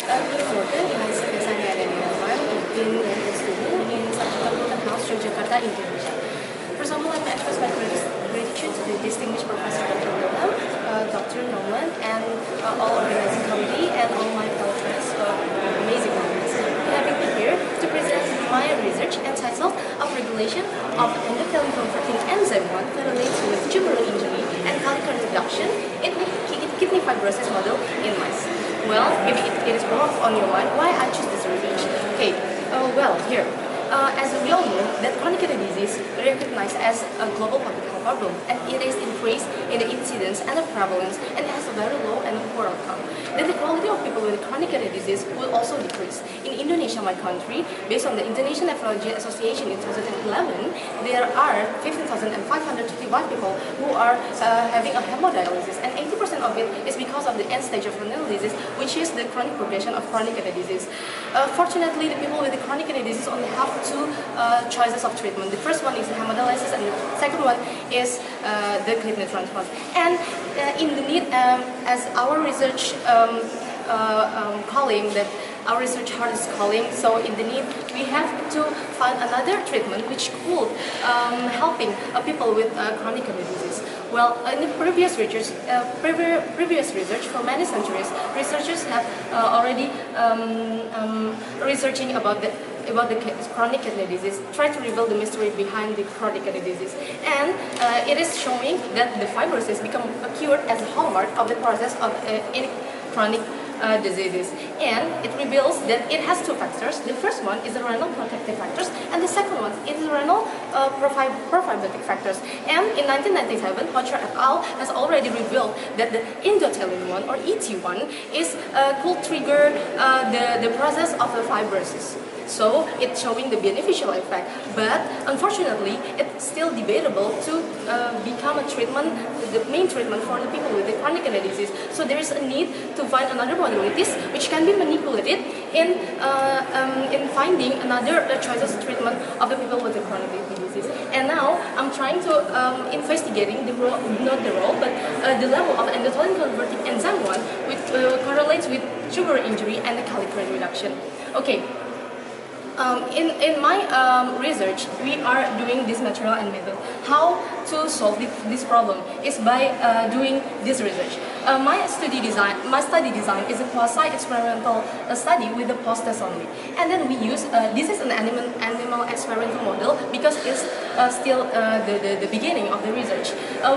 Keluarga mahasiswa saya ada di Dawan, in studio in Satu House, Yogyakarta, Indonesia. First of all, let me express my gratitude to the distinguished Professor Dr. Wilhelm, Dr. Nolan, and all organizing committee and all my fellow friends for amazing moments. Having me here to present my research entitled Upregulation of Endothelium Converting Enzyme 1 Correlates with Tumoral Injury and Calcium Reduction in Kidney Fibrosis Model in Mice. Well, maybe it is more on your mind why I choose this research. Okay, well, here. As we all know, that chronic kidney disease is recognized as a global public health problem, and it is increased in the incidence and the prevalence, and it has a very low and poor outcome. Then the quality of people with chronic kidney disease will also decrease. In Indonesia, my country, based on the Indonesian Nephrology Association in 2011, there are 15,555 people who are having a hemodialysis, and 80% of it is because of the end stage of renal disease, which is the chronic progression of chronic kidney disease. Fortunately, the people with the chronic kidney disease only have two choices of treatment. The first one is hemodialysis, and the second one is the kidney transplant. And in the need, as our research calling that our research heart is calling, so in the need we have to find another treatment which could helping people with chronic kidney disease. Well, in the previous research for many centuries, researchers have already researching about the chronic kidney disease, try to reveal the mystery behind the chronic kidney disease. And it is showing that the fibrosis become cured as a hallmark of the process of any chronic diseases. And it reveals that it has two factors. The first one is the renal protective factors, and the second one is the renal profibrotic factors. And in 1997, Hocher et al. Has already revealed that the endothelin 1 or ET1 is could trigger the process of the fibrosis. So it's showing the beneficial effect, but unfortunately it's still debatable to become a treatment, the main treatment for the people with the chronic kidney disease. So there is a need to find another modalities which can be manipulated in finding another choices treatment of the people with the chronic kidney disease. And now I'm trying to investigating the role, not the role, but the level of endothelin converting enzyme 1, which correlates with tumoral injury and the calcium reduction. Okay. In my research, we are doing this material and method. How to solve this problem is by doing this research. My study design is a quasi-experimental study with the post-test only. And then we use, this is an animal experimental model because it's still the beginning of the research.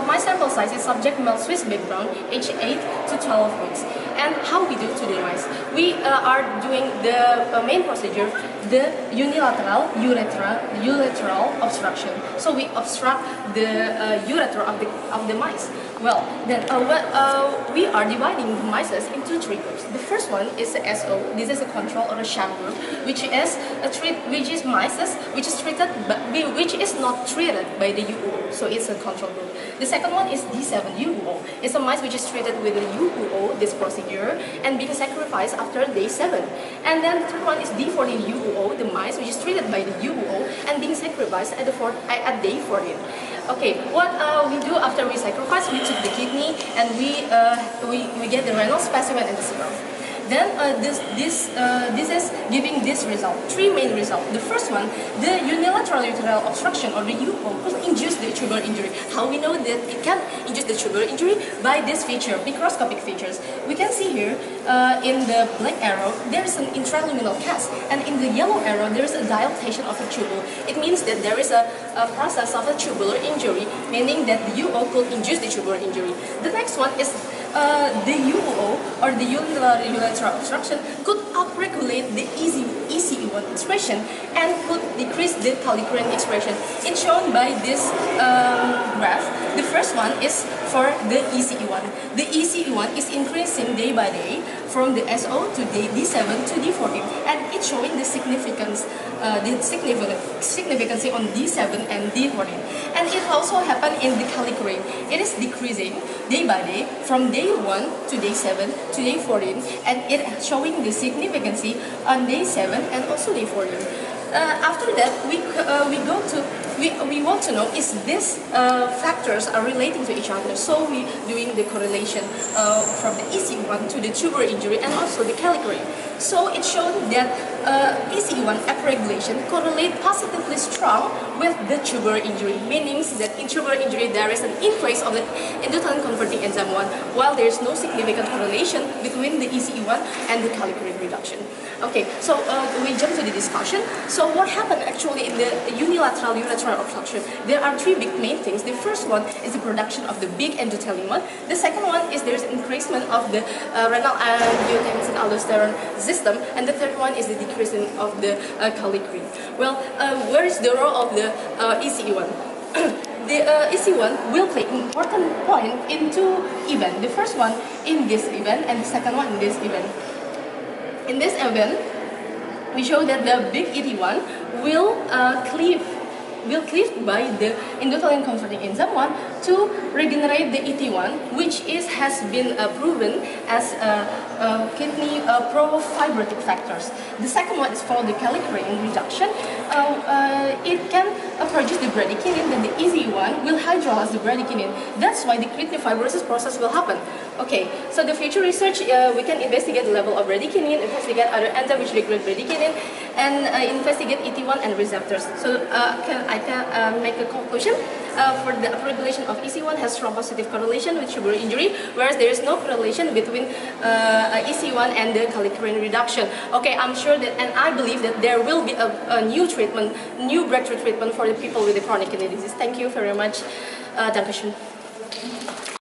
My sample size is subject male Swiss background, age 8 to 12 weeks. And how we do to the mice? We are doing the main procedure, the unilateral urethral obstruction. So we obstruct the urethra of the mice. Well, then we are dividing the mice into three groups. The first one is the SO. This is a control or a sham group, which is mice which is treated, but which is not treated by the UUO. So it's a control group. The second one is D7 UUO. It's a mice which is treated with the UUO, this procedure, and being sacrificed after day 7. And then the third one is D14 UUO, the mice which is treated by the UUO and being sacrificed at day 14. Okay, what we do after we sacrifice, we took the kidney and we get the renal specimen and the serum. Then this is giving this result, three main results. The first one, the unilateral uterine obstruction or the UO could induce the tubular injury. How we know that it can induce the tubular injury? By this feature, microscopic features. We can see here in the black arrow, there is an intraluminal cast, and in the yellow arrow, there is a dilatation of the tubule. It means that there is a process of a tubular injury, meaning that the UO could induce the tubular injury. The next one is the UO or the unilateral obstruction could upregulate the ECE1 expression and could decrease the kallikrein expression. It's shown by this graph. The first one is for the ECE1. The ECE1 is increasing day by day from the SO to day D7 to D14, and it's showing the significance on D7 and D14. And it also happened in the kallikrein. It is decreasing day by day from day 1 to day 7 to day 14, and it is showing the significance on day 7 and also day 14. After that, we go to we want to know is these factors are relating to each other. So we doing the correlation from the EC1 to the tuber injury and also the calic-ring. So it showed that EC1 upregulation correlate positively strong with the tuber injury, meaning that in tuber injury there is an increase of the endothelin converting enzyme 1, while there is no significant correlation between the EC1 and the calic-ring reduction. Okay, so we jump to the discussion. So what happened actually in the unilateral urethral obstruction? There are three big main things. The first one is the production of the big endothelin 1. The second one is there's increasement of the renal angiotensin aldosterone system, and the third one is the decreasing of the calic-ring. Well, where is the role of the EC1? The EC1 will play important point in two events. The first one in this event and the second one in this event. In this event, we show that the big ET1 will cleave by the endothelin converting enzyme 1 to regenerate the ET1, which has been proven as kidney pro-fibrotic factors. The second one is for the calic-ring reduction. It can produce the bradykinin, then the EZ1 will hydrolyze the bradykinin. That's why the kidney fibrosis process will happen. Okay, so the future research, we can investigate the level of bradykinin, investigate other enzymes which degrade bradykinin, and investigate ET1 and receptors. So I can make a conclusion. For the upregulation of EC1 has strong positive correlation with tuber injury, whereas there is no correlation between EC1 and the calic-ring reduction. Okay, I'm sure that, and I believe that there will be a new treatment, new breakthrough treatment for the people with the chronic kidney disease. Thank you very much. Dankeschön.